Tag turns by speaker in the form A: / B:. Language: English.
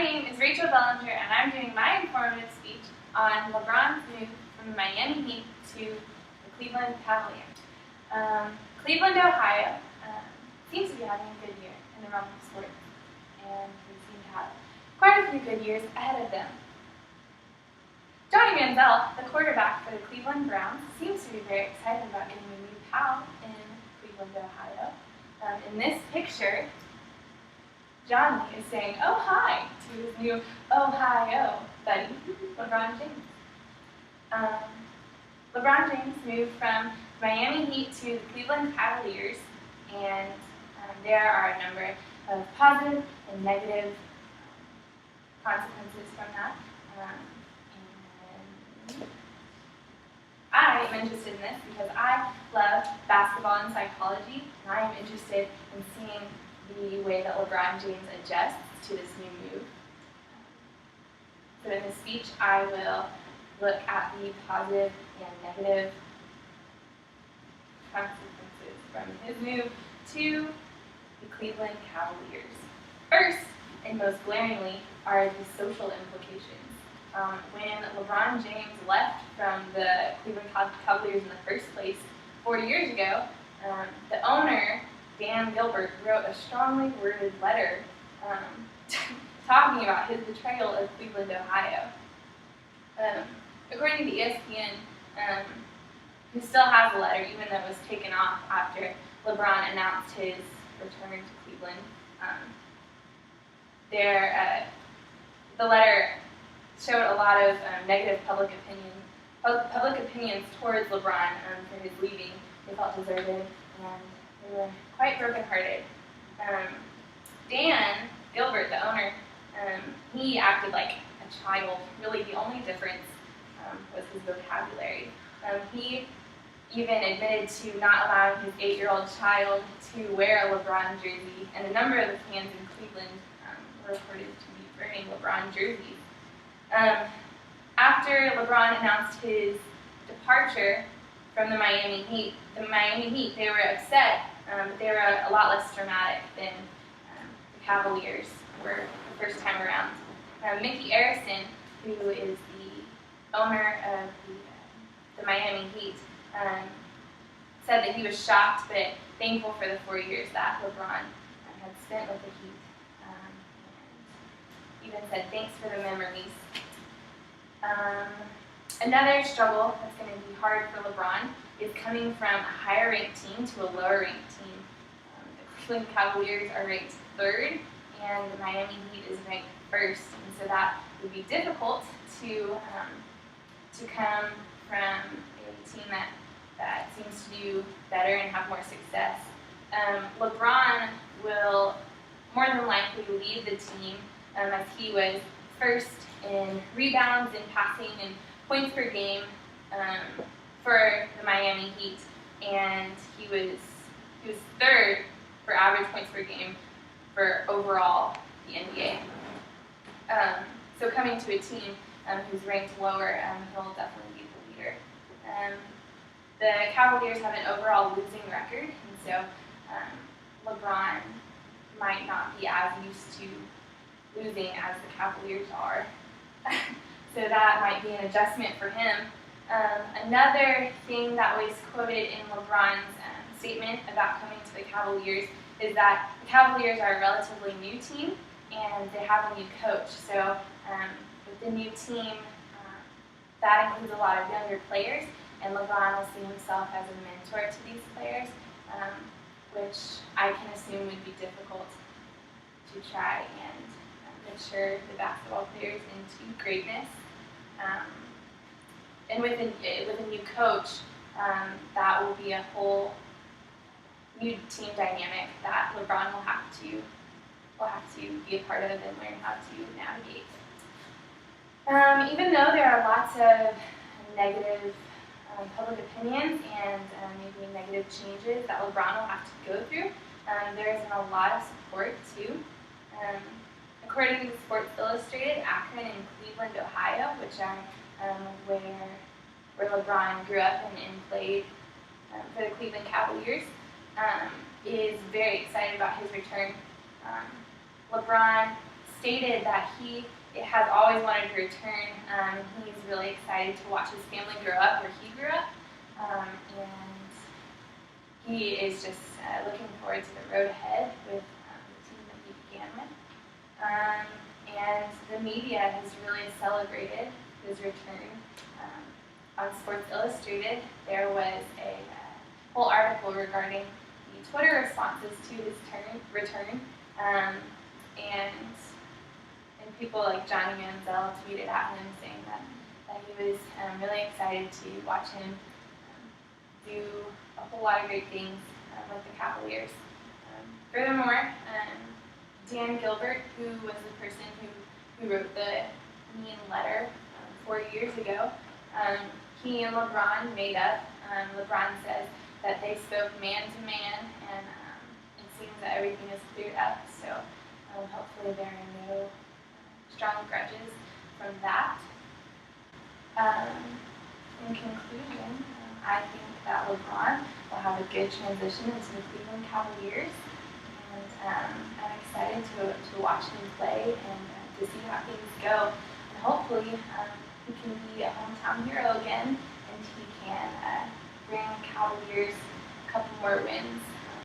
A: My name is Rachel Bellenger, and I'm doing my informative speech on LeBron's move from the Miami Heat to the Cleveland Cavaliers. Cleveland, Ohio seems to be having a good year in the realm of sports, and they seem to have quite a few good years ahead of them. Johnny Manziel, the quarterback for the Cleveland Browns, seems to be very excited about getting a new pal in Cleveland, Ohio. In this picture, Johnny is saying, "Oh, hi," to his new Ohio buddy, LeBron James. LeBron James moved from Miami Heat to the Cleveland Cavaliers, and there are a number of positive and negative consequences from that. And I am interested in this because I love basketball and psychology, and I am interested in seeing the way that LeBron James adjusts to this new move. So in this speech, I will look at the positive and negative consequences from his move to the Cleveland Cavaliers. First, and most glaringly, are the social implications. When LeBron James left from the Cleveland Cavaliers in the first place 40 years ago, the owner, Dan Gilbert, wrote a strongly worded letter talking about his betrayal of Cleveland, Ohio. According to ESPN, who still has the letter, even though it was taken off after LeBron announced his return to Cleveland, the letter showed a lot of negative public opinions towards LeBron for his leaving. They felt deserted, and they were quite brokenhearted. Dan Gilbert, the owner, he acted like a child. Really, the only difference was his vocabulary. He even admitted to not allowing his 8-year-old child to wear a LeBron jersey, and a number of the fans in Cleveland were reported to be wearing LeBron jerseys. After LeBron announced his departure from the Miami Heat, they were upset, but they were a lot less dramatic than the Cavaliers were the first time around. Mickey Arison, who is the owner of the Miami Heat, said that he was shocked but thankful for the 4 years that LeBron had spent with the Heat, and even said thanks for the memories. Another struggle that's going to be hard for LeBron is coming from a higher-ranked team to a lower-ranked team. The Cleveland Cavaliers are ranked 3rd, and the Miami Heat is ranked 1st, and so that would be difficult to come from a team that seems to do better and have more success. LeBron will more than likely lead the team as he was 1st in rebounds and passing and points per game for the Miami Heat, and he was 3rd for average points per game for overall the NBA. So coming to a team who's ranked lower, he'll definitely be the leader. The Cavaliers have an overall losing record, and so LeBron might not be as used to losing as the Cavaliers are. So that might be an adjustment for him. Another thing that was quoted in LeBron's statement about coming to the Cavaliers is that the Cavaliers are a relatively new team, and they have a new coach. So with the new team, that includes a lot of younger players, and LeBron will see himself as a mentor to these players, which I can assume would be difficult to try and mature the basketball players into greatness. And with a new coach, that will be a whole new team dynamic that LeBron will have to be a part of and learn how to navigate. Even though there are lots of negative public opinions and maybe negative changes that LeBron will have to go through, there isn't a lot of support too. According to Sports Illustrated, Akron and Cleveland, Ohio, which are where LeBron grew up and played for the Cleveland Cavaliers, is very excited about his return. LeBron stated that he has always wanted to return, and he's really excited to watch his family grow up where he grew up, and he is just looking forward to the road ahead with the team that he began with. And the media has really celebrated his return. On Sports Illustrated, there was a whole article regarding the Twitter responses to his return, and people like Johnny Manziel tweeted at him saying that he was really excited to watch him do a whole lot of great things with the Cavaliers. Furthermore, Dan Gilbert, who was the person who wrote the mean letter 4 years ago, he and LeBron made up. LeBron says that they spoke man to man, and it seems that everything is cleared up. So hopefully there are no strong grudges from that. In conclusion, I think that LeBron will have a good transition into the Cleveland Cavaliers, and I'm excited to watch him play and to see how things go. And hopefully he can be a hometown hero again, and he can bring Cavaliers a couple more wins